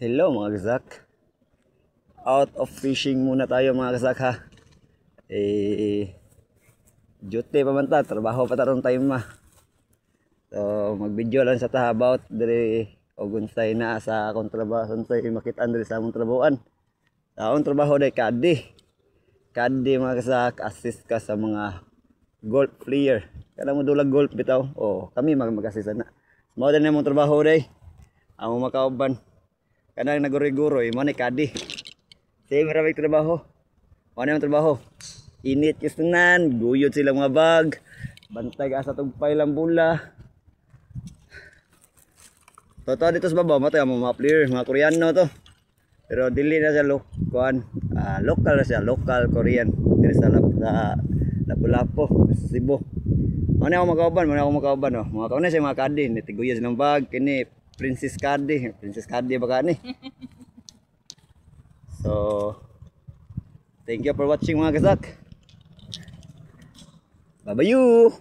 Hello mga kazak. Out of fishing muna tayo mga kazak ha. Duty pa man ta, trabaho pa tarong time ma. So mag-video lang sa ta about diri og unsay na sa akong trabaho, unsay makit-an diri sa among trabahoan. Sa akong trabaho day kadi. Kadi mga kazak, assist ka sa mga golf player. Kada mo dulag golf bitaw. Kami mag-assist na. Mao din among trabaho day. Amo makauban. Kanang naguri-guroy, mo ni kadi. Sige, maraming trabaho. Ano yung trabaho? Init kistunan, guyod sila mga bag, bantay ka sa tugpay lang bula. Totoo dito sa babaw, matay mga player, mga Koreano to. Pero dili na siya local na siya, local Korean. Dili sa Lapu-Lapu, Cebu. Ano ako makauban, oh. Mga kauna siya mga kadi, nitiguyod silang bag, kini Princess Kadi ba ka ni? So, thank you for watching mga kazak. Bye-bye!